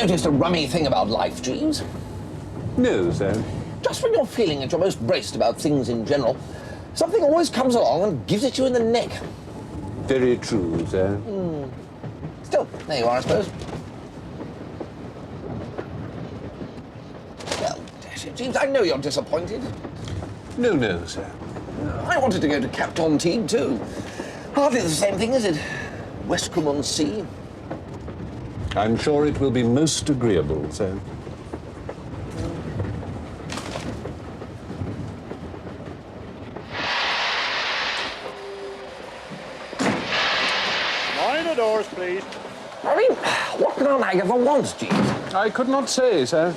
noticed a rummy thing about life, Jeeves? No, sir. Just when you're feeling at your most braced about things in general, something always comes along and gives it you in the neck. Very true, sir. Still, there you are, I suppose. Well, dash it, Jeeves, I know you're disappointed. No, sir. I wanted to go to Capton Teague, too. Hardly the same thing, is it? Westcombe-on-Sea. I'm sure it will be most agreeable, sir. Mind the doors, please. I mean, what can Aunt Agatha want, Jeeves? I could not say, sir.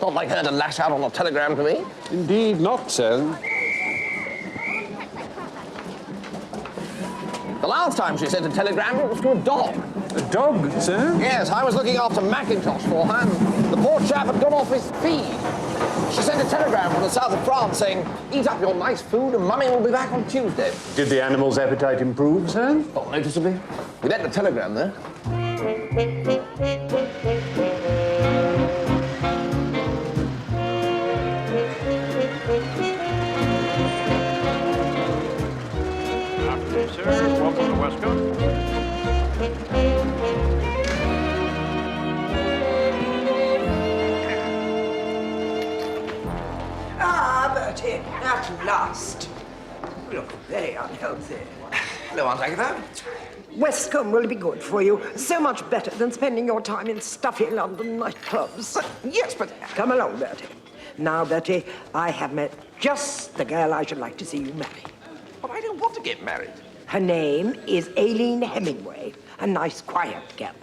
Not like her to lash out on a telegram to me. Indeed not, sir. The last time she sent a telegram, it was to a dog. A dog, sir? Yes, I was looking after Macintosh for her, and the poor chap had gone off his feed. She sent a telegram from the south of France saying, eat up your nice food and Mummy will be back on Tuesday. Did the animal's appetite improve, sir? Oh, noticeably. We let the telegram there. Afternoon, sir. Welcome to Westcombe. Ah, Bertie, at last. You look very unhealthy. Hello, Aunt Agatha. Westcombe will be good for you. So much better than spending your time in stuffy London nightclubs. Yes, but... Come along, Bertie. Now, Bertie, I have met just the girl I should like to see you marry. But I don't want to get married. Her name is Aileen Hemingway, a nice, quiet girl.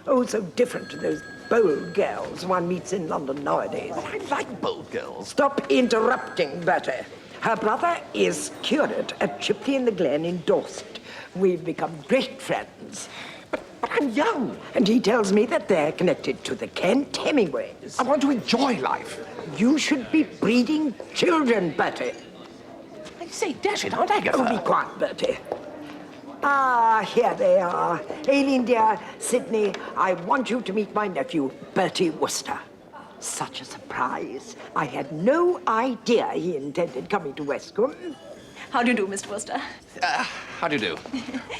Oh, so different to those bold girls one meets in London nowadays. I like bold girls. Stop interrupting, Bertie. Her brother is curate at Chipley in the Glen in Dorset. We've become great friends. But I'm young. And he tells me that they're connected to the Kent Hemingways. I want to enjoy life. You should be breeding children, Bertie. I say, dash it, Aunt Agatha. Oh, be quiet, Bertie. Ah, here they are. Aileen, dear, Sydney, I want you to meet my nephew, Bertie Wooster. Such a surprise. I had no idea he intended coming to Westcombe. How do you do, Mr. Wooster? How do you do?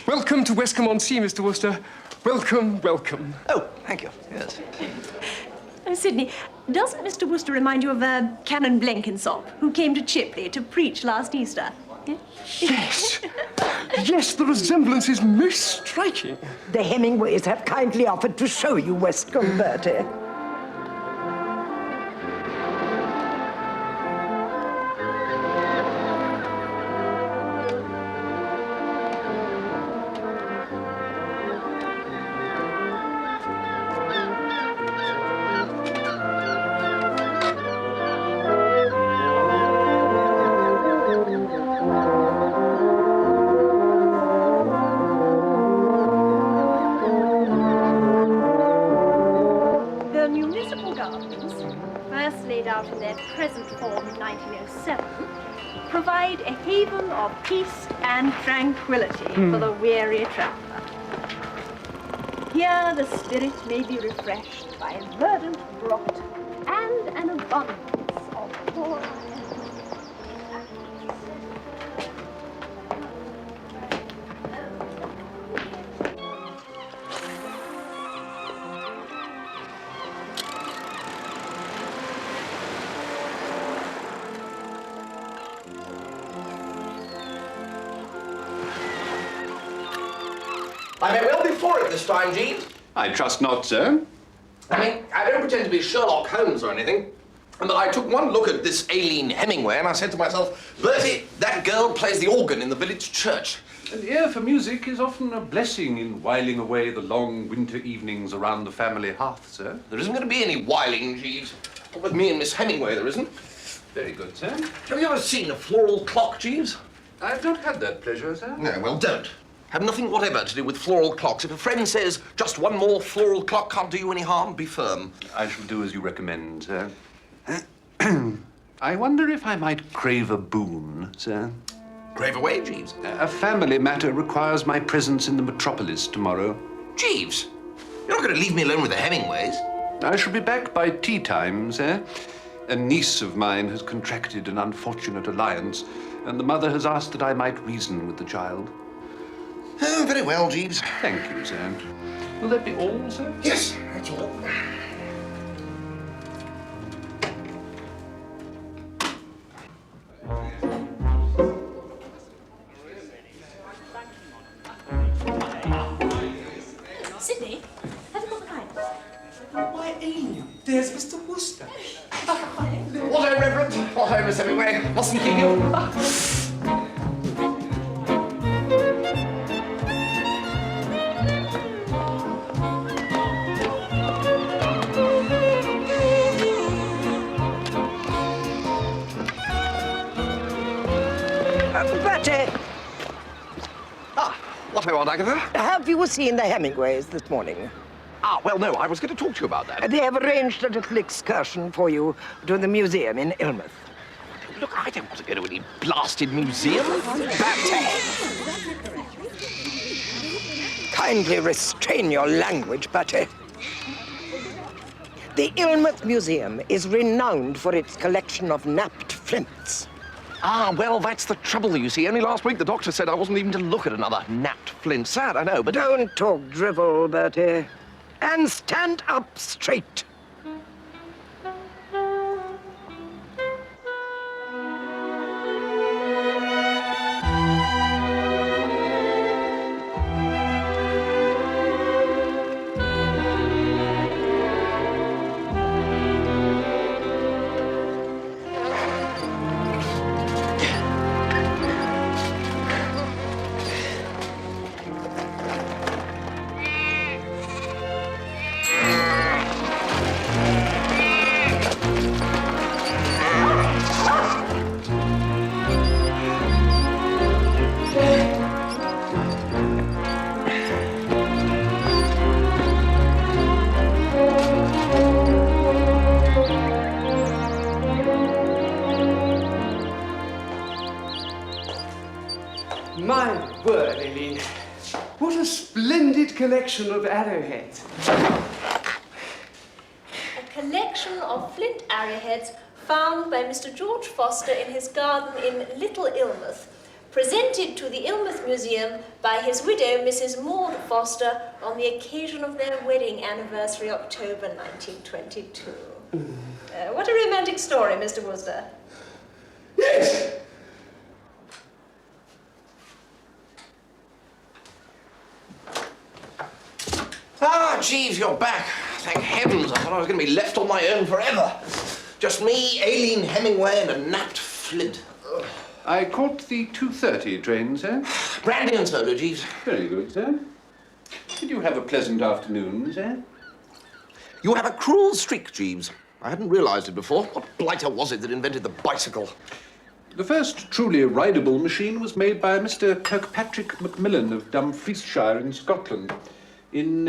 Welcome to Westcombe-on-Sea, Mr. Wooster. Welcome, welcome. Oh, thank you, yes. Sydney, doesn't Mr. Wooster remind you of Canon Blenkinsop, who came to Chipley to preach last Easter? Yes. Yes, the resemblance is most striking. The Hemingways have kindly offered to show you Westcombe, Bertie. In their present form in 1907, provide a haven of peace and tranquility for the weary traveller. Here the spirit may be refreshed by verdant grot and an abundance of flora and I may well be for it this time, Jeeves. I trust not, sir. I mean, I don't pretend to be Sherlock Holmes or anything, but I took one look at this Aileen Hemingway and I said to myself, Bertie, that girl plays the organ in the village church. An ear for music is often a blessing in whiling away the long winter evenings around the family hearth, sir. There isn't going to be any whiling, Jeeves. Not with me and Miss Hemingway, there isn't. Very good, sir. Have you ever seen a floral clock, Jeeves? I've not had that pleasure, sir. No, well, don't. Have nothing whatever to do with floral clocks. If a friend says just one more floral clock can't do you any harm, be firm. I shall do as you recommend, sir. I wonder if I might crave a boon, sir. Crave away, Jeeves. A family matter requires my presence in the metropolis tomorrow. Jeeves, You're not going to leave me alone with the Hemingways. I shall be back by tea time, sir. A niece of mine has contracted an unfortunate alliance, and the mother has asked that I might reason with the child. Oh, very well, Jeeves. Thank you, sir. Will that be all, sir? Yes, that's all. Sydney, have you got the guidance? Why, Amy, there's Mr. Wooster. What ho, Reverend? What ho, Miss Hemingway? Mustn't keep you. Bertie, What ho, Aunt Agatha? have you seen the Hemingways this morning? Well, no, I was going to talk to you about that. They have arranged a little excursion for you to the museum in Ilmouth. Look, I don't want to go to any blasted museum. Kindly restrain your language, Bertie. The Ilmouth Museum is renowned for its collection of napped flints. Well, that's the trouble, you see. Only last week the doctor said I wasn't even to look at another napped flint. Sad, I know, but... Don't talk drivel, Bertie. And stand up straight. My word, Aileen. What a splendid collection of arrowheads. A collection of flint arrowheads found by Mr. George Foster in his garden in Little Ilmouth, presented to the Ilmouth Museum by his widow, Mrs. Maud Foster, on the occasion of their wedding anniversary, October 1922. What a romantic story, Mr. Wooster. Yes! Jeeves, you're back. Thank heavens. I thought I was going to be left on my own forever. Just me, Aileen Hemingway, and a napped flint. Ugh. I caught the 2:30 train, sir. Brandy and soda, Jeeves. Very good, sir. Did you have a pleasant afternoon, sir? You have a cruel streak, Jeeves. I hadn't realised it before. What blighter was it that invented the bicycle? The first truly rideable machine was made by Mr. Kirkpatrick Macmillan of Dumfriesshire in Scotland in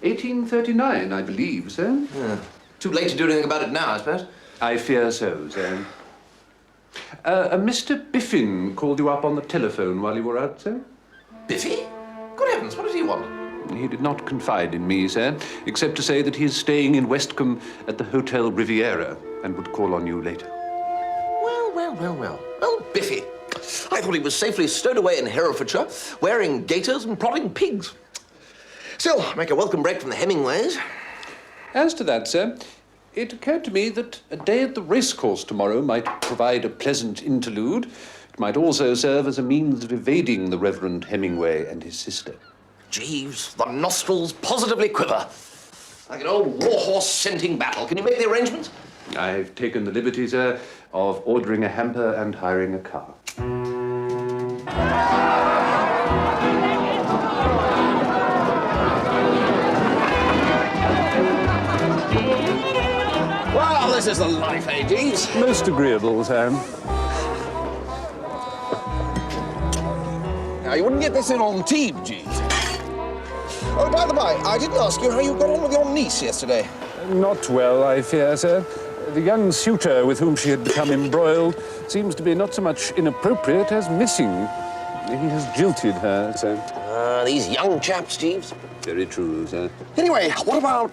1839, I believe, sir. Yeah. Too late to do anything about it now, I suppose. I fear so, sir. Mr. Biffin called you up on the telephone while you were out, sir? Biffy? Good heavens, what does he want? He did not confide in me, sir, except to say that he is staying in Westcombe at the Hotel Riviera and would call on you later. Well. Oh, Biffy. I thought he was safely stowed away in Herefordshire, wearing gaiters and prodding pigs. Still, make a welcome break from the Hemingways. As to that, sir, it occurred to me that a day at the racecourse tomorrow might provide a pleasant interlude. It might also serve as a means of evading the Reverend Hemingway and his sister. Jeeves, the nostrils positively quiver. Like an old warhorse scenting battle. Can you make the arrangements? I've taken the liberty, sir, of ordering a hamper and hiring a car. Well, this is the life, eh, Jeeves? Most agreeable, sir. Now, you wouldn't get this in on team, Jeeves. Oh, by the by, I didn't ask you how you got on with your niece yesterday. Not well, I fear, sir. The young suitor with whom she had become embroiled seems to be not so much inappropriate as missing. He has jilted her, sir. These young chaps, Jeeves. Very true, sir. Anyway, what about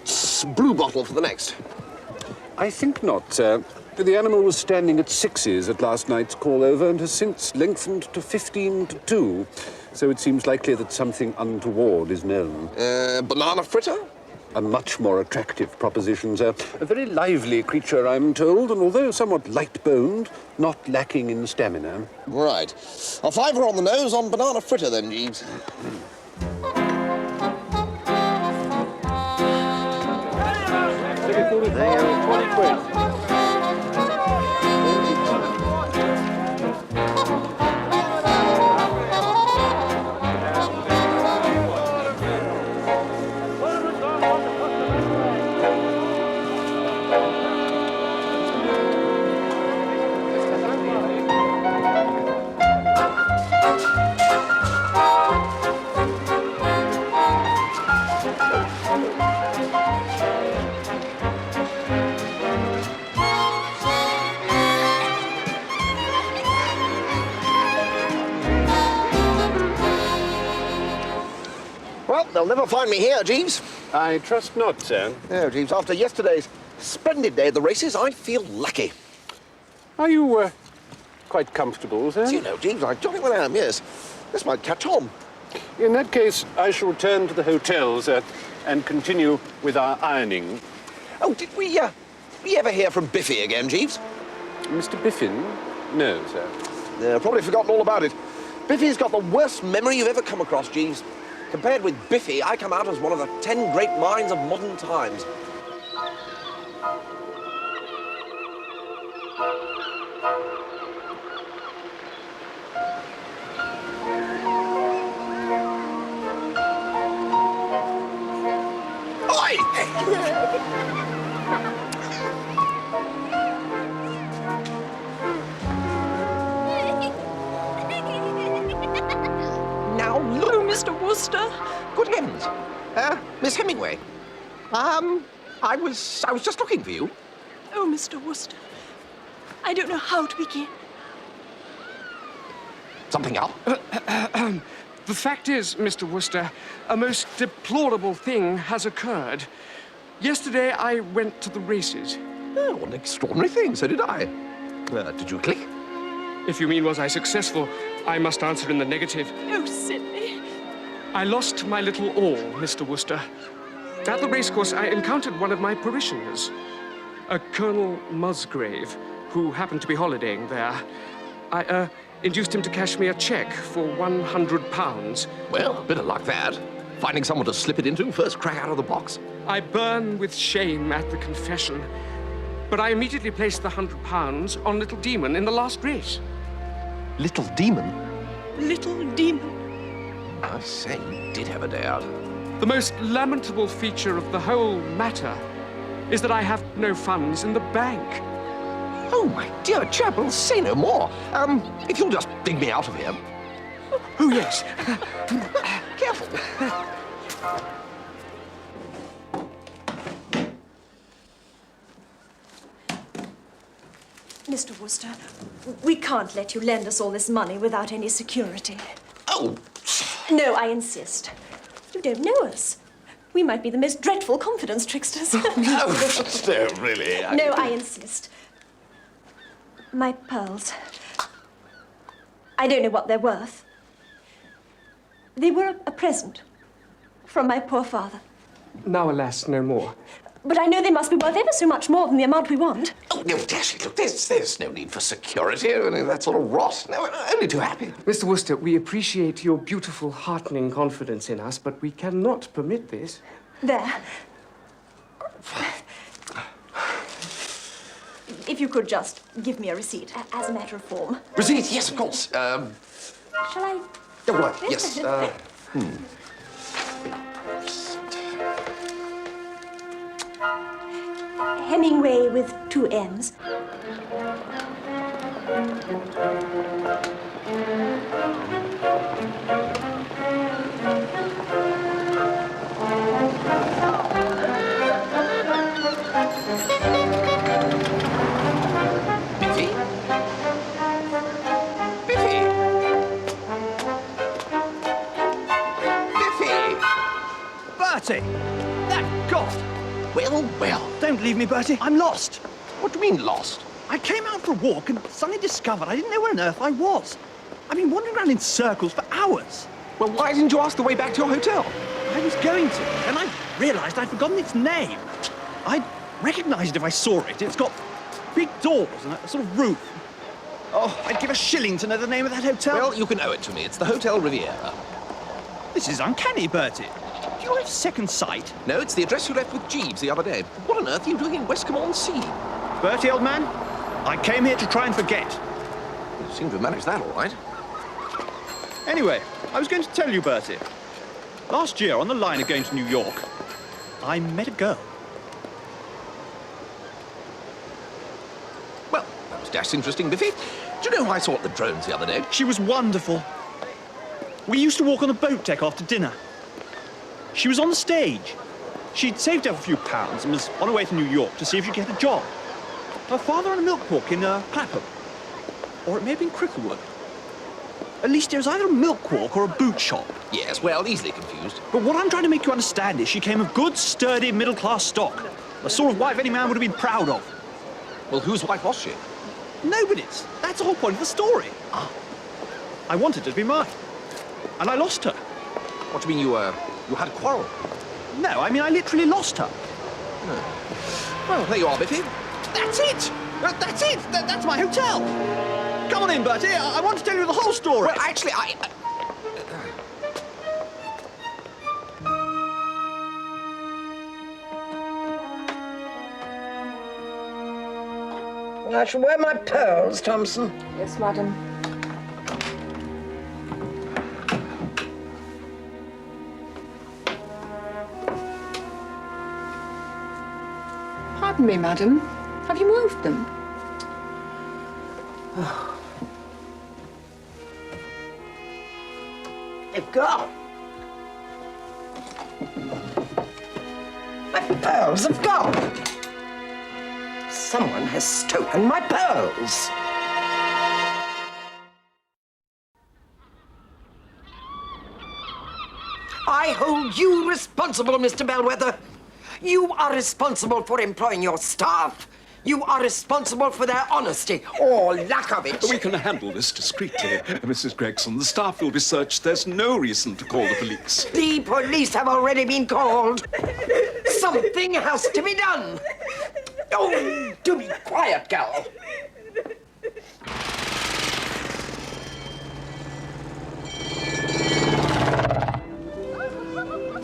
Blue Bottle for the next? I think not, sir. The animal was standing at 6s at last night's call-over and has since lengthened to 15-2. So it seems likely that something untoward is known. Banana fritter? A much more attractive proposition, sir. A very lively creature, I'm told, and although somewhat light-boned, not lacking in stamina. Right. I'll five her on the nose on banana fritter then, Jeeves. Ticket 44, 20 quid. Well, they'll never find me here, Jeeves. I trust not, sir. No, Jeeves, after yesterday's splendid day at the races, I feel lucky. Are you, quite comfortable, sir? Do you know, Jeeves, I jolly well am, yes. This might catch on. In that case, I shall return to the hotel, sir, and continue with our ironing. Oh, did we ever hear from Biffy again, Jeeves? Mr. Biffin? No, sir. Yeah, probably forgotten all about it. Biffy's got the worst memory you've ever come across, Jeeves. Compared with Biffy, I come out as one of the 10 great minds of modern times. Now look, Oh, Mr. Wooster. good heavens. Miss Hemingway. I was just looking for you. Oh, Mr. Wooster. I don't know how to begin. Something up? The fact is, Mr. Wooster, a most deplorable thing has occurred. Yesterday, I went to the races. Oh, what an extraordinary thing. So did I. Did you click? If you mean was I successful, I must answer in the negative. Oh, Sidney. I lost my little all, Mr. Wooster. At the racecourse, I encountered one of my parishioners, a Colonel Musgrave, who happened to be holidaying there. I induced him to cash me a cheque for £100. Well, a bit of luck that. Finding someone to slip it into first crack out of the box. I burn with shame at the confession, but I immediately placed the £100 on Little Demon in the last race. Little demon? Little demon. I say, you did have a day out. The most lamentable feature of the whole matter is that I have no funds in the bank. Oh, my dear chap, well, say no more. If you'll just dig me out of here. Oh, yes. Careful. Mr. Wooster, we can't let you lend us all this money without any security. Oh, No, I insist. You don't know us. We might be the most dreadful confidence tricksters. no, really. No, I insist. My pearls. I don't know what they're worth. They were a present from my poor father. Now, alas, no more. But I know they must be worth ever so much more than the amount we want. Oh, no, Dashy, look, there's no need for security. I mean, that sort of rot. No, we're only too happy. Mr. Wooster, we appreciate your beautiful, heartening confidence in us, but we cannot permit this. There. If you could just give me a receipt, as a matter of form. Receipt, yes, of course. Shall I? Oh, right, yes. Hemingway with 2 M's. Biffy? Biffy? Biffy? Well, well. Don't leave me, Bertie. I'm lost. What do you mean, lost? I came out for a walk and suddenly discovered I didn't know where on earth I was. I've been wandering around in circles for hours. Well, why didn't you ask the way back to your hotel? I was going to, and I realised I'd forgotten its name. I'd recognise it if I saw it. It's got big doors and a sort of roof. Oh, I'd give a shilling to know the name of that hotel. Well, you can owe it to me. It's the Hotel Riviera. This is uncanny, Bertie. Do you have second sight? No, it's the address you left with Jeeves the other day. What on earth are you doing in Westcombe-on-Sea? Bertie, old man, I came here to try and forget. You seem to have managed that all right. Anyway, I was going to tell you, Bertie. Last year, on the line of going to New York, I met a girl. Well, that was dashed interesting, Biffy. Do you know who I saw at the drones the other day? She was wonderful. We used to walk on the boat deck after dinner. She was on the stage. She'd saved up a few pounds and was on her way to New York to see if she'd get a job. Her father owned a milk walk in Clapham. Or it may have been Cricklewood. At least it was either a milk walk or a boot shop. Yes, well, easily confused. But what I'm trying to make you understand is she came of good, sturdy, middle-class stock. The sort of wife any man would have been proud of. Well, whose wife was she? Nobody's. That's the whole point of the story. I wanted her to be mine. And I lost her. What do you mean you had a quarrel? No, I mean I literally lost her. Well, there you are, Biffy. That's it! That's it! That's my hotel! Come on in, Bertie. I want to tell you the whole story. Well, actually, I shall wear my pearls, Thompson. Yes, madam. Pardon me, madam. Have you moved them? They've gone. My pearls have gone. Someone has stolen my pearls. I hold you responsible, Mr. Bellwether. You are responsible for employing your staff. You are responsible for their honesty, or lack of it. We can handle this discreetly, Mrs. Gregson. The staff will be searched. There's no reason to call the police. The police have already been called. Something has to be done. Oh, do be quiet, gal.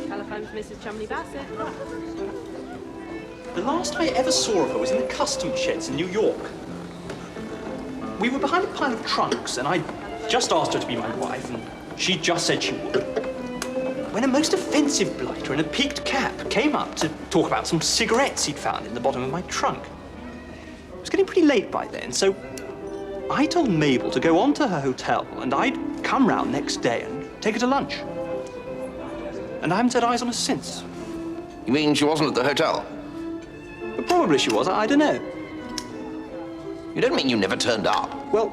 Telephone's Mrs. Chumley Bassett. The last I ever saw of her was in the customs sheds in New York. We were behind a pile of trunks, and I just asked her to be my wife, and she just said she would. When a most offensive blighter in a peaked cap came up to talk about some cigarettes he'd found in the bottom of my trunk. It was getting pretty late by then, so I told Mabel to go on to her hotel, and I'd come round next day and take her to lunch. And I haven't set eyes on her since. You mean she wasn't at the hotel? But probably she was, I don't know. You don't mean you never turned up? Well,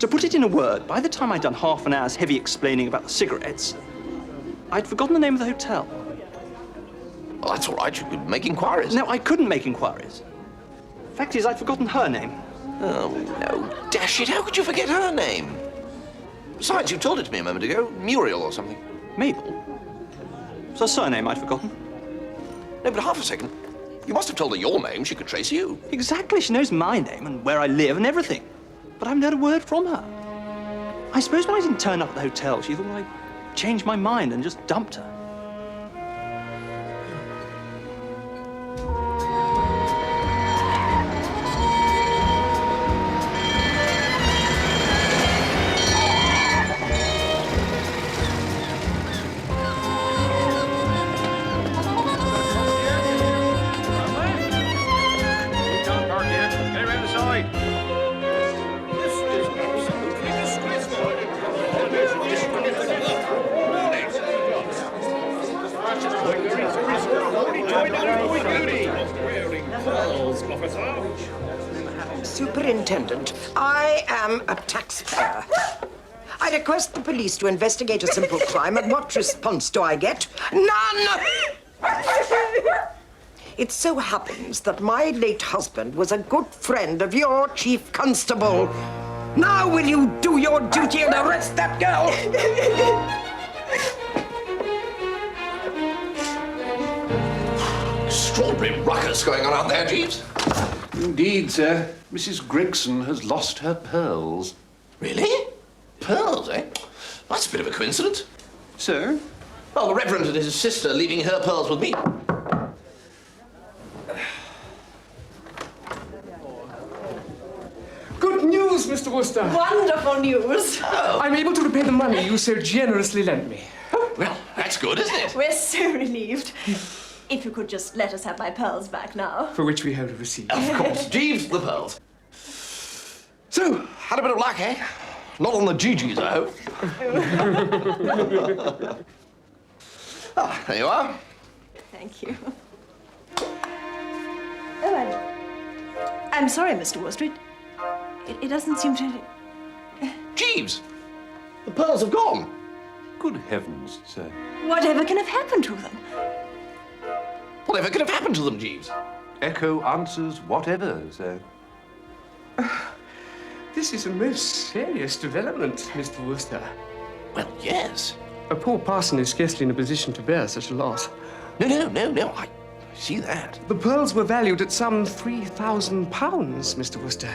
to put it in a word, by the time I'd done half an hour's heavy explaining about the cigarettes, I'd forgotten the name of the hotel. Well, that's all right. You could make inquiries. No, I couldn't make inquiries. Fact is, I'd forgotten her name. Oh, no. Dash it. How could you forget her name? Besides, you told it to me a moment ago. Muriel or something. Mabel? It's her surname I'd forgotten. No, but half a second. You must have told her your name. She could trace you. Exactly. She knows my name and where I live and everything. But I haven't heard a word from her. I suppose when I didn't turn up at the hotel, she thought I'd changed my mind and just dumped her. Superintendent, I am a taxpayer. I request the police to investigate a simple crime, and what response do I get? None! It so happens that my late husband was a good friend of your chief constable. Now will you do your duty and arrest that girl? Extraordinary ruckus going on out there, Jeeves. Indeed, sir. Mrs. Gregson has lost her pearls. Really? Pearls, eh? That's a bit of a coincidence. Sir? Well, the Reverend and his sister leaving her pearls with me. Good news, Mr. Wooster. Wonderful news. I'm able to repay the money you so generously lent me. Well, that's good, isn't it? We're so relieved. If you could just let us have my pearls back now. For which we hold a receipt. Of course. Jeeves, the pearls. So, had a bit of luck, eh? Not on the GGs, I hope. There you are. Thank you. Oh, I'm sorry, Mr. Wooster. It doesn't seem to... Jeeves, the pearls have gone. Good heavens, sir. Whatever can have happened to them? Whatever could have happened to them, Jeeves? Echo answers whatever, sir. This is a most serious development, Mr. Wooster. Well, yes. A poor parson is scarcely in a position to bear such a loss. No. I see that. The pearls were valued at some £3,000, Mr. Wooster.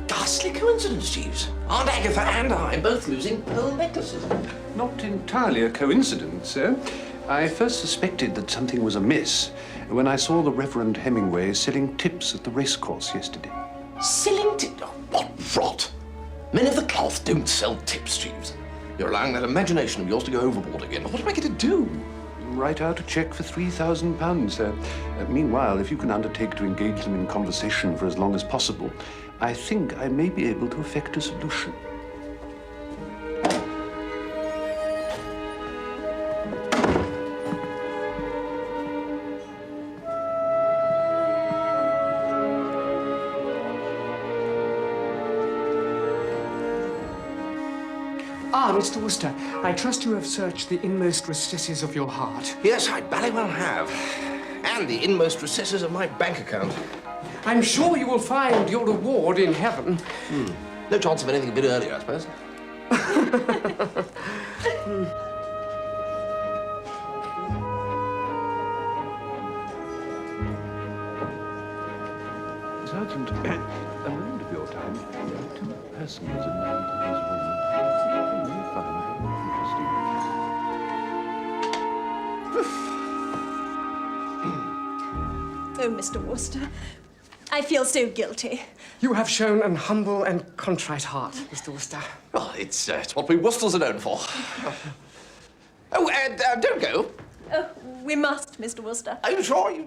Ghastly coincidence, Jeeves. Aunt Agatha and I both losing pearl necklaces. Not entirely a coincidence, sir. I first suspected that something was amiss when I saw the Reverend Hemingway selling tips at the racecourse yesterday. Selling tips? Oh, what rot! Men of the cloth don't sell tips, Jeeves. You're allowing that imagination of yours to go overboard again. What am I going to do? Write out a cheque for £3,000, sir. Meanwhile, if you can undertake to engage them in conversation for as long as possible, I think I may be able to effect a solution. Ah, Mr. Wooster, I trust you have searched the inmost recesses of your heart. Yes, I bally well have. And the inmost recesses of my bank account. I'm sure you will find your reward in heaven. No chance of anything a bit earlier, I suppose. Sergeant, a moment of your time. There are two persons in this room. You may find them Oh, Mr. Wooster, I feel so guilty. You have shown an humble and contrite heart, Mr. Wooster. Well, it's what we Woosters are known for. Oh, and don't go. Oh, we must, Mr. Wooster. Are you sure you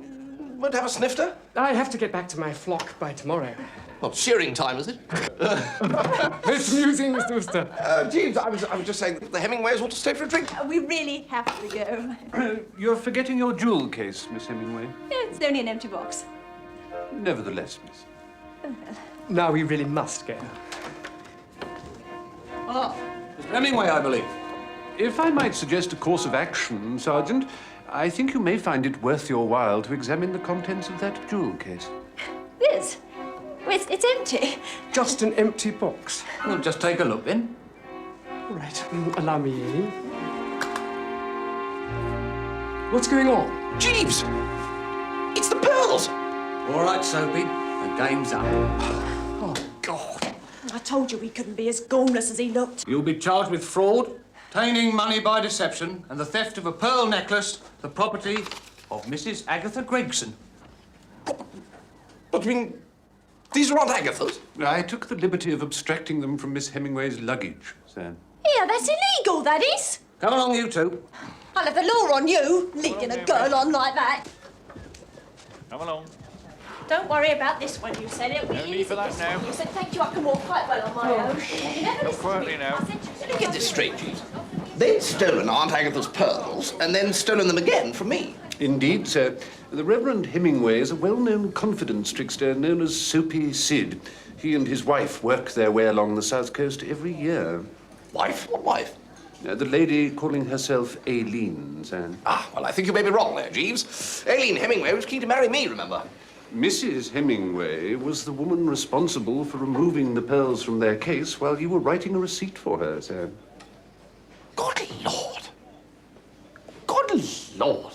won't have a snifter? I have to get back to my flock by tomorrow. Well, shearing time, is it? It's amusing, Mr. Wooster. Jeeves, I was just saying the Hemingways ought to stay for a drink. We really have to go. You're forgetting your jewel case, Miss Hemingway. It's only an empty box. Nevertheless, miss. Now we really must go. Ah, Mr. Hemingway, I believe. If I might suggest a course of action, Sergeant, I think you may find it worth your while to examine the contents of that jewel case. Liz, it's empty. Just an empty box. Well, just take a look, then. Right, allow me in. What's going on? Jeeves! It's the pearls! All right, Soapy. The game's up. Oh, God. I told you he couldn't be as gormless as he looked. You'll be charged with fraud, obtaining money by deception, and the theft of a pearl necklace, the property of Mrs. Agatha Gregson. What do you mean? These are Aunt Agatha's? I took the liberty of abstracting them from Miss Hemingway's luggage, sir. Yeah, that's illegal, that is. Come along, you two. I'll have the law on you, leading a girl on like that. Come along. Don't worry about this one, you said. It'll be No need easy, for that this now. one. You said, thank you, I can walk quite well on my own. You never listen to quietly me. now. I said, Let me get this straight, Jeeves. They'd stolen Aunt Agatha's pearls and then stolen them again from me. Indeed, sir. The Reverend Hemingway is a well-known confidence trickster known as Soapy Sid. He and his wife work their way along the south coast every year. Wife? What wife? The lady calling herself Aileen, sir. Ah, well, I think you may be wrong there, Jeeves. Aileen Hemingway was keen to marry me, remember? Mrs. Hemingway was the woman responsible for removing the pearls from their case while you were writing a receipt for her, sir. Good Lord. Good Lord.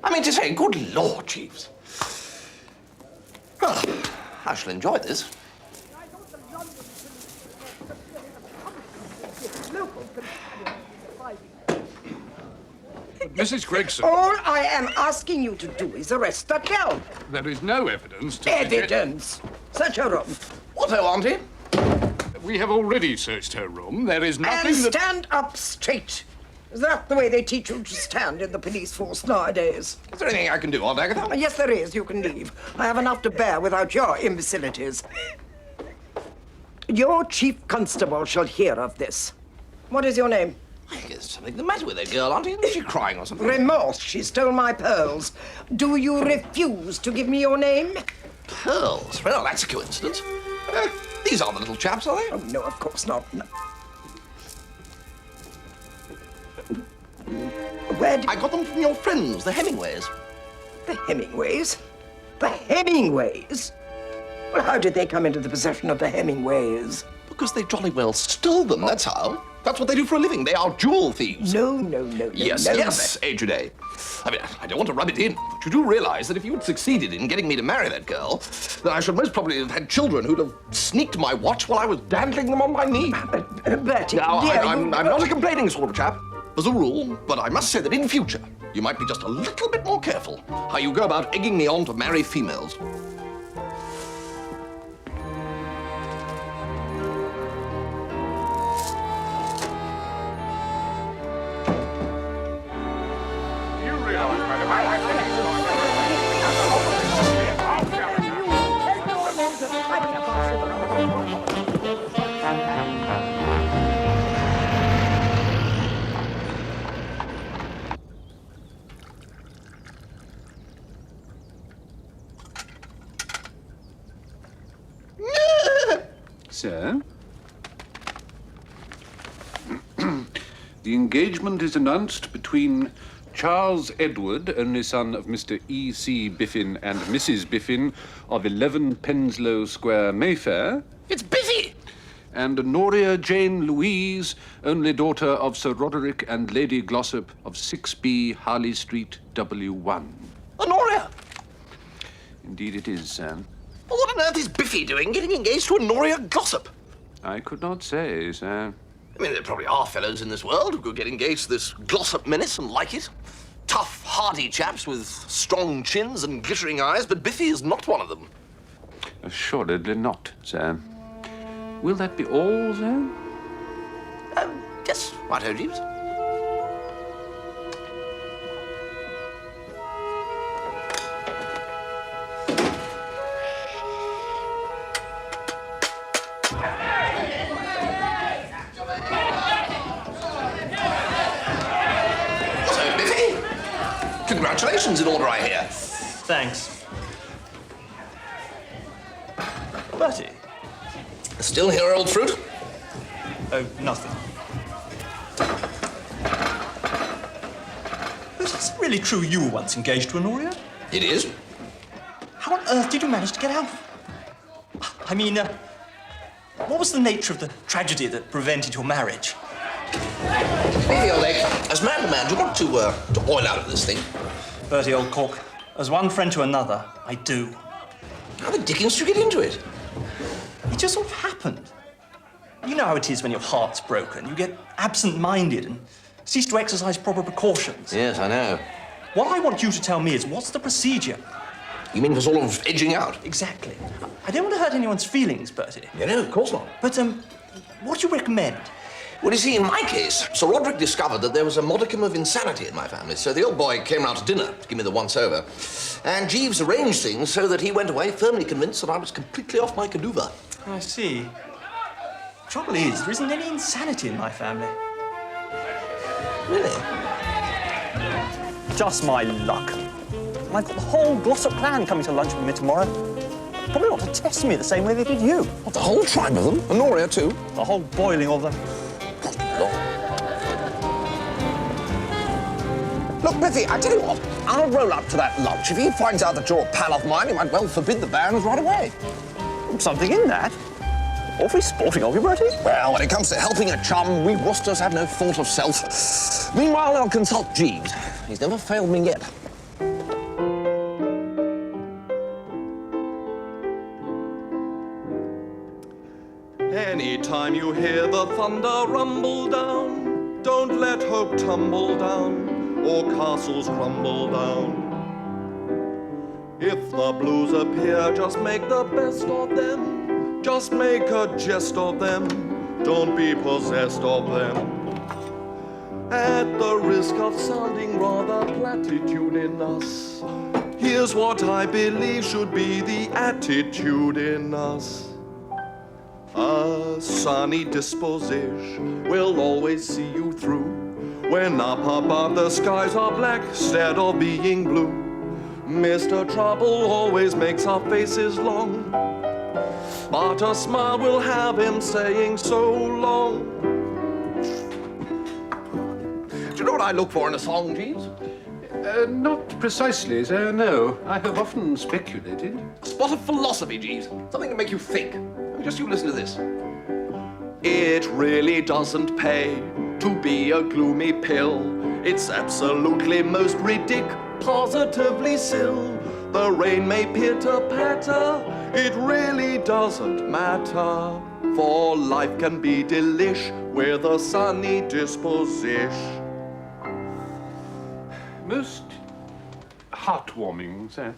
I mean to say, good Lord, Jeeves. Well, I shall enjoy this. Mrs. Gregson. All I am asking you to do is arrest that girl. There is no evidence to... Evidence? Search her room. What, Auntie? We have already searched her room. There is nothing And that... stand up straight. Is that the way they teach you to stand in the police force nowadays? Is there anything I can do, Aunt Agatha? Yes, there is. You can leave. I have enough to bear without your imbecilities. Your chief constable shall hear of this. What is your name? I think there's something the matter with that girl, Auntie. Is she crying or something? Remorse. She stole my pearls. Do you refuse to give me your name? Pearls? Well, that's a coincidence. These are the little chaps, are they? Oh, no, of course not. No. Where did... I got them from your friends, the Hemingways. The Hemingways? The Hemingways? Well, how did they come into the possession of the Hemingways? Because they jolly well stole them, that's how. That's what they do for a living. They are jewel thieves. No. Yes, no, yes, Ajude. I mean, I don't want to rub it in, but you do realize that if you had succeeded in getting me to marry that girl, then I should most probably have had children who'd have sneaked my watch while I was dandling them on my knee. Bertie, Now, dear, I'm not a complaining sort of chap, as a rule, but I must say that in future, you might be just a little bit more careful how you go about egging me on to marry females. Sir? The engagement is announced between Charles Edward, only son of Mr. E.C. Biffin and Mrs. Biffin of 11 Penslow Square, Mayfair. It's Biffy! And Honoria Jane Louise, only daughter of Sir Roderick and Lady Glossop of 6B Harley Street, W1. Honoria! Indeed it is, sir. Well, what on earth is Biffy doing getting engaged to Honoria Glossop? I could not say, sir. I mean, there probably are fellows in this world who could get engaged to this Glossop menace and like it. Tough, hardy chaps with strong chins and glittering eyes, but Biffy is not one of them. Assuredly not, sir. Will that be all, sir? Yes, righto, Jeeves. So, Biffy, congratulations in order, I hear. Thanks. Bertie? Still here, old fruit? Oh, nothing. But is it really true you were once engaged to Honoria? It is. How on earth did you manage to get out? I mean, what was the nature of the tragedy that prevented your marriage? Maybe, old egg, as man to man, do you want to oil out of this thing? Bertie, old cork, as one friend to another, I do. How the dickens did you get into it? It just sort of happened. You know how it is when your heart's broken. You get absent-minded and cease to exercise proper precautions. Yes, I know. What I want you to tell me is, what's the procedure? You mean for sort of edging out? Exactly. I don't want to hurt anyone's feelings, Bertie. Yeah, no, of course not. But, what do you recommend? Well, you see, in my case, Sir Roderick discovered that there was a modicum of insanity in my family, so the old boy came round to dinner to give me the once-over. And Jeeves arranged things so that he went away firmly convinced that I was completely off my canoeuvre. I see. Trouble is, there isn't any insanity in my family. Really? Just my luck. And I've got the whole Glossop clan coming to lunch with me tomorrow. Probably want to test me the same way they did you. What, the whole tribe of them? Honoria, too? The whole boiling of them. Look, Biffy, I tell you what, I'll roll up to that lunch. If he finds out that you're a pal of mine, he might well forbid the banns right away. Something in that. Awfully sporting of you, Bertie. Well, when it comes to helping a chum, we Woosters have no thought of self. Meanwhile, I'll consult Jeeves. He's never failed me yet. Anytime you hear the thunder rumble down, don't let hope tumble down or castles crumble down. If the blues appear, just make the best of them. Just make a jest of them. Don't be possessed of them. At the risk of sounding rather platitudinous, here's what I believe should be the attitude in us. A sunny disposition will always see you through. When up above the skies are black instead of being blue. Mr. Trouble always makes our faces long, but a smile will have him saying so long. Do you know what I look for in a song, Jeeves? Not precisely, sir, no. I have often speculated. A spot of philosophy, Jeeves. Something to make you think. Just you listen to this. It really doesn't pay to be a gloomy pill. It's absolutely most positively sill. The rain may pitter-patter, it really doesn't matter. For life can be delish with a sunny disposition. Most heartwarming, sir.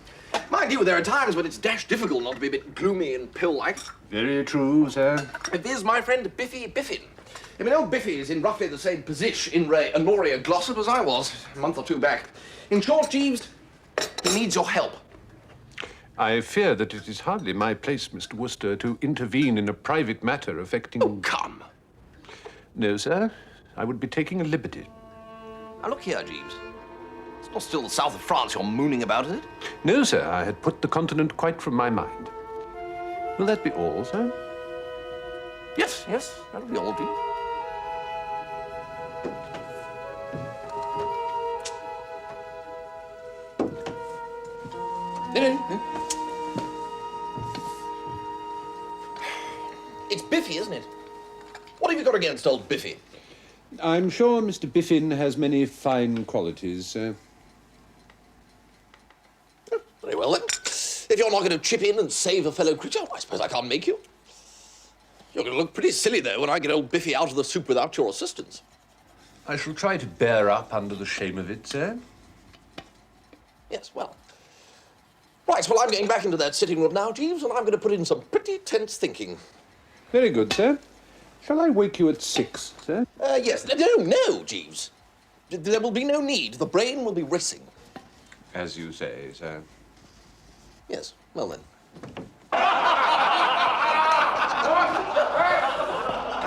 Mind you, there are times when it's dashed difficult not to be a bit gloomy and pill-like. Very true, sir. It is my friend Biffy Biffin. I mean, old Biffy is in roughly the same position in Honoria Glossop as I was a month or two back. In short, Jeeves, he needs your help. I fear that it is hardly my place, Mr. Wooster, to intervene in a private matter affecting... Oh, come. No, sir. I would be taking a liberty. Now, look here, Jeeves. It's not still the south of France you're mooning about, is it? No, sir. I had put the continent quite from my mind. Will that be all, sir? Yes, yes, that'll be all, Jeeves. It's Biffy, isn't it? What have you got against old Biffy? I'm sure Mr. Biffin has many fine qualities, sir. Very well, then. If you're not going to chip in and save a fellow creature, I suppose I can't make you. You're going to look pretty silly, though, when I get old Biffy out of the soup without your assistance. I shall try to bear up under the shame of it, sir. Yes, well. Right, well, I'm getting back into that sitting room now, Jeeves, and I'm going to put in some pretty tense thinking. Very good, sir. Shall I wake you at 6, sir? Yes. No, Jeeves. There will be no need. The brain will be racing. As you say, sir. Yes, well then. I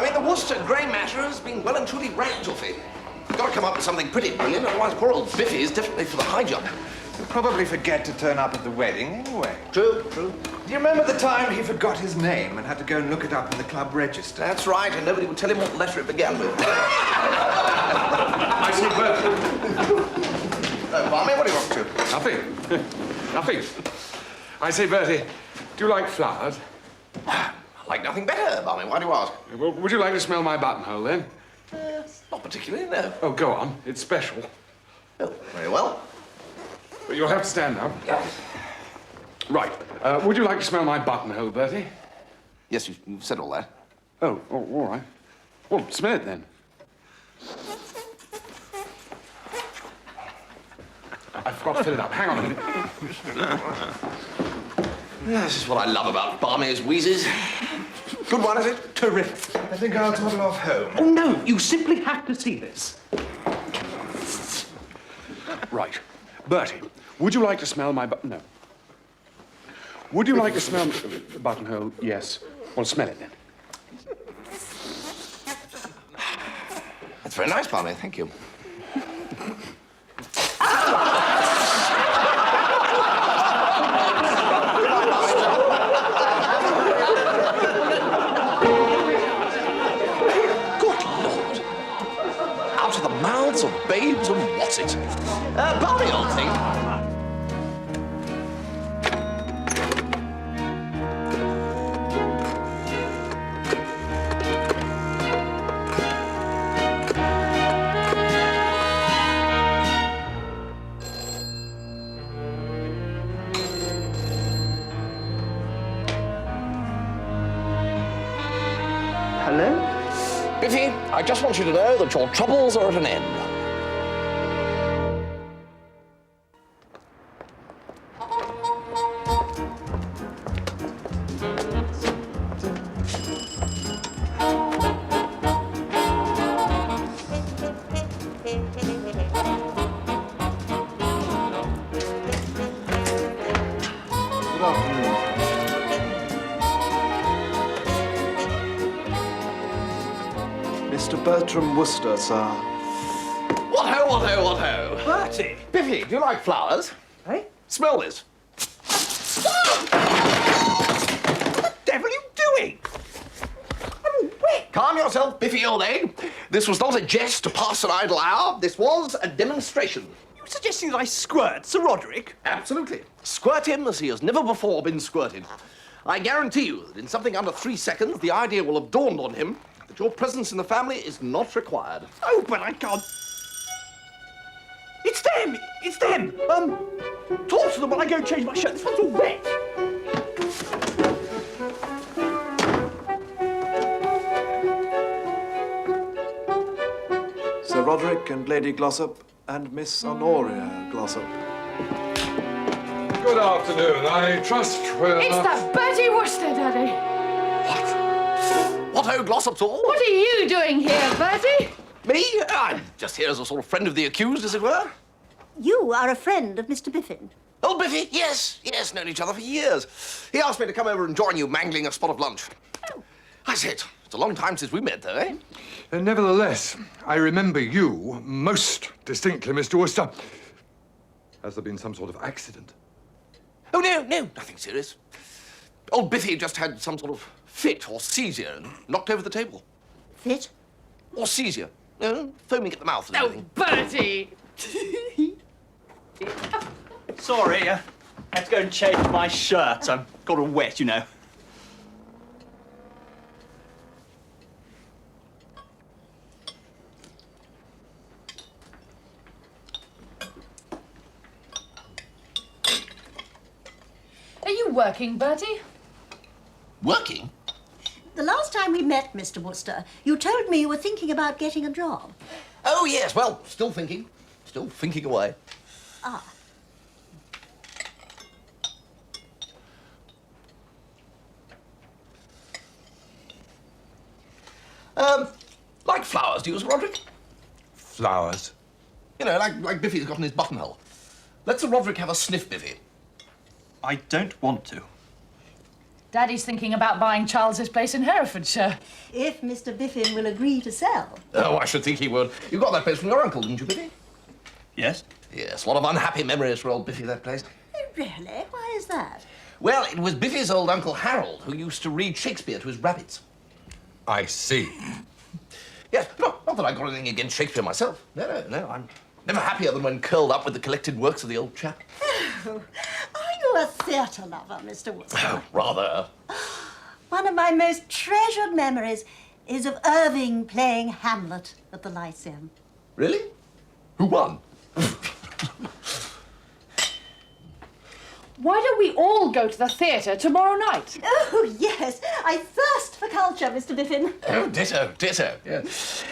mean, the Worcester grey matter has been well and truly ranked, Tuffy. You've got to come up with something pretty brilliant, otherwise poor old Biffy is definitely for the high jump. He'll probably forget to turn up at the wedding anyway. True, true. Do you remember the time he forgot his name and had to go and look it up in the club register? That's right, and nobody would tell him what letter it began with. I see Bertie. Barmy, what are you up to? Nothing. Nothing. I say, Bertie, do you like flowers? I like nothing better, Barmy. Why do you ask? Well, would you like to smell my buttonhole, then? Not particularly, no. Oh, go on. It's special. Oh, very well. But you'll have to stand up. Yeah. Right. Would you like to smell my buttonhole, Bertie? Yes, you've said all that. Oh, all right. Well, smell it, then. I forgot to fill it up. Hang on a minute. This is what I love about Barmy's wheezes. Good one, is it? Terrific. I think I'll toddle off home. Oh, no. You simply have to see this. Right. Bertie, would you like to smell my No. Would you like to smell the buttonhole? Yes. Well, smell it, then. That's very nice, Barmy. Thank you. Jeeves and what's it? Balmy old thing. Hello? Biffy, I just want you to know that your troubles are at an end. Good afternoon. Mr. Bertram Wooster, sir. What ho, what ho, what ho? Bertie! Biffy, do you like flowers? Hey? Smell this. What the devil are you doing? I'm wet. Calm yourself, Biffy, old egg. This was not a jest to pass an idle hour. This was a demonstration. You're suggesting that I squirt Sir Roderick? Absolutely. Squirt him as he has never before been squirted. I guarantee you that in something under 3 seconds, the idea will have dawned on him that your presence in the family is not required. Oh, but I can't. It's them! It's them! Talk to them while I go and change my shirt. This one's all wet. Sir Roderick and Lady Glossop and Miss Honoria Glossop. Good afternoon. I trust we're It's that Bertie Wooster, Daddy. What ho, Glossop's all? What are you doing here, Bertie? Me? I'm just here as a sort of friend of the accused, as it were. You are a friend of Mr. Biffin. Old Biffy? Yes, known each other for years. He asked me to come over and join you mangling a spot of lunch. Oh. I said, it's a long time since we met, though, eh? Nevertheless, I remember you most distinctly, Mr. Wooster. Has there been some sort of accident? Oh, no, nothing serious. Old Biffy just had some sort of fit or seizure and knocked over the table. Fit? Or seizure. Foaming at the mouth and everything. Bertie! Sorry, I had to go and change my shirt. I've got all wet, you know. Are you working, Bertie? Working? The last time we met, Mr. Wooster, you told me you were thinking about getting a job. Oh, yes, well, still thinking. Still thinking away. Ah. Like flowers, do you, Sir Roderick? Flowers? You know, like Biffy's got in his buttonhole. Let Sir Roderick have a sniff, Biffy. I don't want to. Daddy's thinking about buying Charles's place in Herefordshire. If Mr. Biffin will agree to sell. Oh, I should think he would. You got that place from your uncle, didn't you, Biffy? Yes? Yes, a lot of unhappy memories for old Biffy, that place. Oh, really? Why is that? Well, it was Biffy's old Uncle Harold who used to read Shakespeare to his rabbits. I see. Yes, not that I got anything against Shakespeare myself. No, I'm never happier than when curled up with the collected works of the old chap. Oh, are you a theatre lover, Mr. Wooster? Oh, rather. One of my most treasured memories is of Irving playing Hamlet at the Lyceum. Really? Who won? Why don't we all go to the theatre tomorrow night? Oh, yes. I thirst for culture, Mr. Biffin. Oh, ditto, yeah.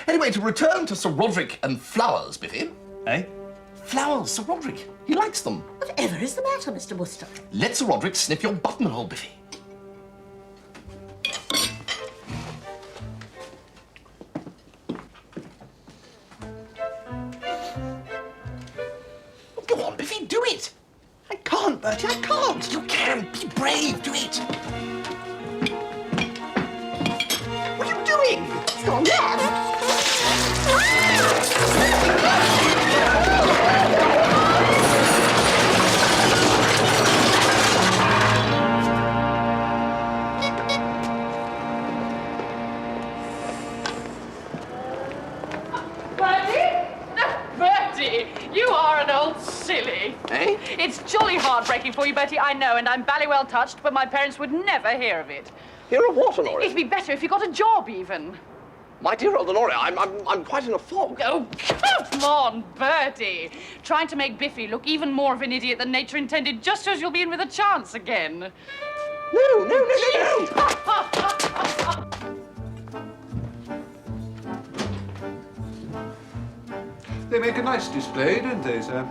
Anyway, to return to Sir Roderick and flowers, Biffy. Eh? Flowers, Sir Roderick. He likes them. Whatever is the matter, Mr. Wooster? Let Sir Roderick sniff your buttonhole, Biffy. Go on, Biffy, do it. I can't, Bertie, I can't. You can. Be brave. Do it. What are you doing? It's gone there. Bertie? Bertie, you are an old silly. Eh? It's jolly heartbreaking for you, Bertie, I know, and I'm bally well touched, but my parents would never hear of it. Hear of what, Honoria? It'd be better if you got a job, even. My dear old Honoria, I'm quite in a fog. Oh, come on, Bertie. Trying to make Biffy look even more of an idiot than nature intended, just as you'll be in with a chance again. No. They make a nice display, don't they, sir?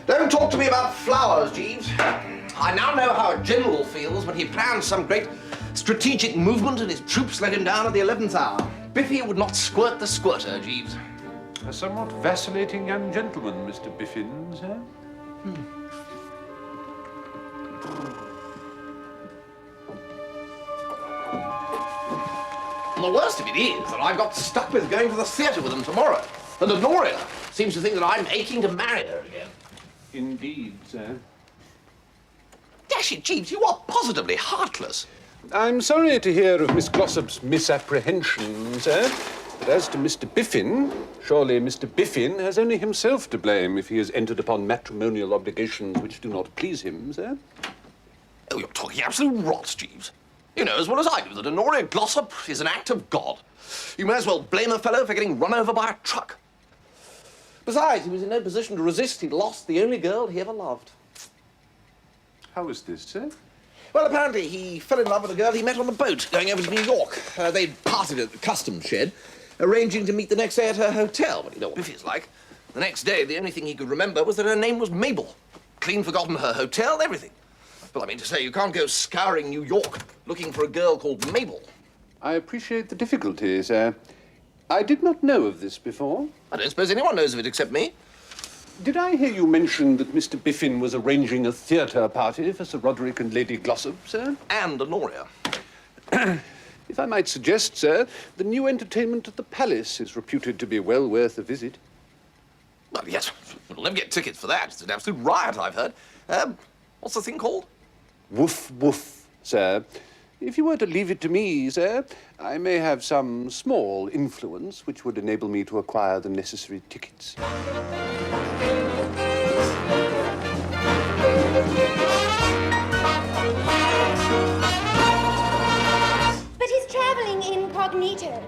Don't talk to me about flowers, Jeeves. I now know how a general feels when he plans some great strategic movement and his troops let him down at the 11th hour. Biffy would not squirt the squirter, Jeeves. A somewhat vacillating young gentleman, Mr. Biffin, sir. And the worst of it is that I got stuck with going to the theatre with them tomorrow. And Honoria seems to think that I'm aching to marry her again. Indeed, sir. Dash it, Jeeves, you are positively heartless. I'm sorry to hear of Miss Glossop's misapprehension, sir. But as to Mr. Biffin, surely Mr. Biffin has only himself to blame if he has entered upon matrimonial obligations which do not please him, sir. Oh, you're talking absolute rot, Jeeves. You know as well as I do that Honoria Glossop is an act of God. You may as well blame a fellow for getting run over by a truck. Besides, he was in no position to resist. He'd lost the only girl he ever loved. How was this, sir? Well, apparently he fell in love with a girl he met on the boat going over to New York. They'd parted at the customs shed, arranging to meet the next day at her hotel. But you know what Biffy's like. The next day, the only thing he could remember was that her name was Mabel. Clean forgotten her hotel, everything. Well, I mean to say, you can't go scouring New York looking for a girl called Mabel. I appreciate the difficulty, sir. I did not know of this before. I don't suppose anyone knows of it except me. Did I hear you mention that Mr. Biffin was arranging a theatre party for Sir Roderick and Lady Glossop, sir? And Honoria. If I might suggest, sir, the new entertainment at the Palace is reputed to be well worth a visit. Well, yes, we'll never get tickets for that. It's an absolute riot, I've heard. What's the thing called? Woof, woof, sir. If you were to leave it to me, sir, I may have some small influence which would enable me to acquire the necessary tickets. But he's traveling incognito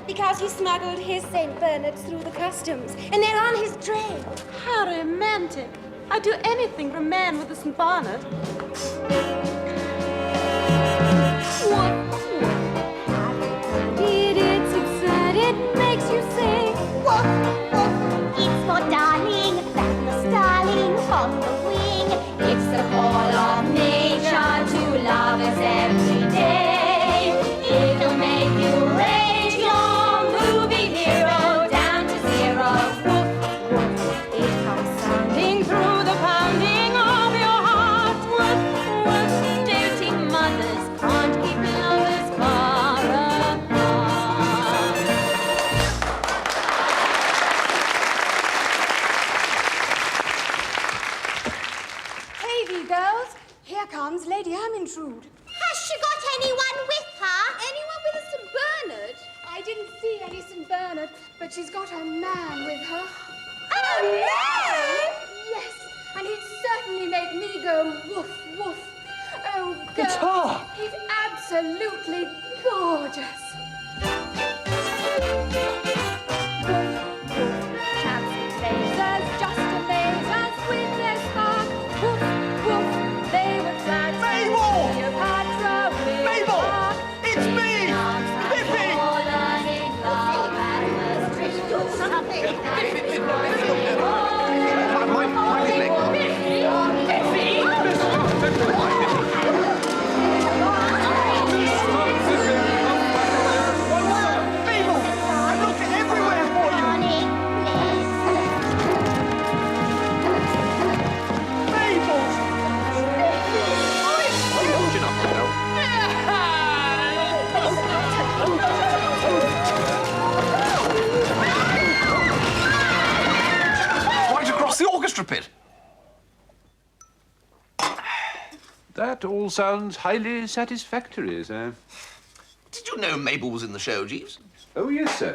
because he smuggled his St. Bernards through the customs, and they're on his trail. How romantic. I'd do anything for a man with a St. Bernard. It's absurd, it makes you say, woof, woof. It's for darling, that the starling on the wing. It's the call of nature to love us every day. It'll make you rate your movie hero down to zero. Woof, woof. It comes sounding through the pounding of your heart. Woof, woof. Doting mothers can't keep lovers far apart. Hey, you girls. Here comes Lady Ermintrude. Has she got anyone with her? Anyone with a St. Bernard? I didn't see any St. Bernard, but she's got a man with her. A man? Yes, and he'd certainly make me go woof, woof. Oh, girls, It's her! he's absolutely gorgeous. Chaps lasers, just a lasers with their spark. Woof, woof, they would fly to Cleopatra with Mabel! Mark. It's me! Biffy! Fallen in love and was tricked to something. Right across the orchestra pit. That all sounds highly satisfactory, sir. Did you know Mabel was in the show, Jeeves? Oh, yes, sir.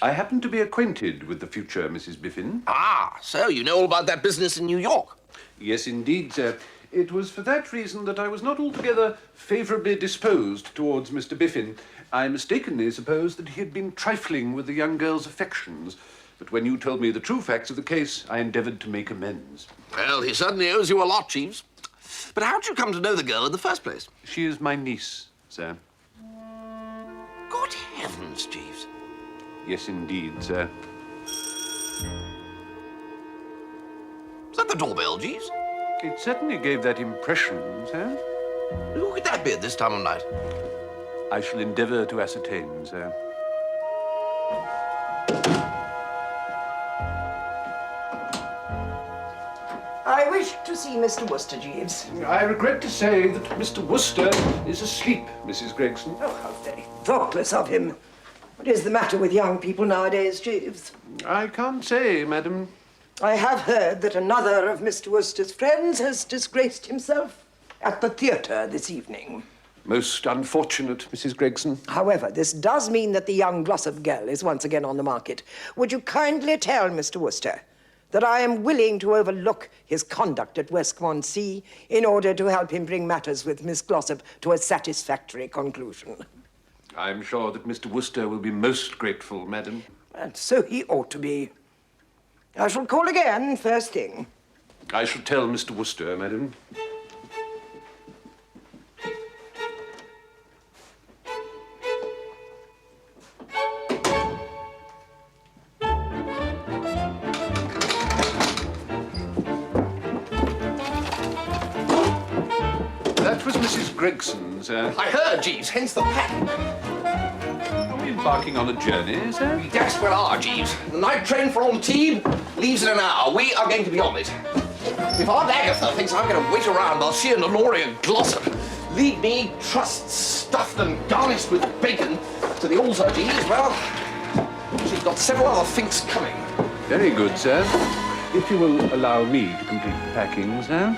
I happen to be acquainted with the future Mrs. Biffin. Ah, so you know all about that business in New York? Yes, indeed, sir. It was for that reason that I was not altogether favourably disposed towards Mr. Biffin. I mistakenly supposed that he had been trifling with the young girl's affections. But when you told me the true facts of the case, I endeavoured to make amends. Well, he certainly owes you a lot, Jeeves. But how'd you come to know the girl in the first place? She is my niece, sir. Good heavens, Jeeves. Yes, indeed, sir. Is that the doorbell, Jeeves? It certainly gave that impression, sir. Who could that be at this time of night? I shall endeavour to ascertain, sir. I wish to see Mr. Wooster, Jeeves. I regret to say that Mr. Wooster is asleep, Mrs. Gregson. Oh, how very thoughtless of him. What is the matter with young people nowadays, Jeeves? I can't say, madam. I have heard that another of Mr. Wooster's friends has disgraced himself at the theatre this evening. Most unfortunate, Mrs. Gregson. However, this does mean that the young Glossop girl is once again on the market. Would you kindly tell Mr. Wooster that I am willing to overlook his conduct at Westmonsea in order to help him bring matters with Miss Glossop to a satisfactory conclusion? I'm sure that Mr. Wooster will be most grateful, madam. And so he ought to be. I shall call again first thing. I shall tell Mr. Wooster, madam. That was Mrs. Gregson, sir. I heard, Jeeves, hence the panic. Are we embarking on a journey, sir? We desperate are, Jeeves. The night train for Antibes leaves in an hour. We are going to be on it. If Aunt Agatha thinks I'm going to wait around while she and Honoria Glossop lead me, trussed, stuffed and garnished with bacon, to the altar, Jeeves, well, she's got several other things coming. Very good, sir. If you will allow me to complete the packing, sir.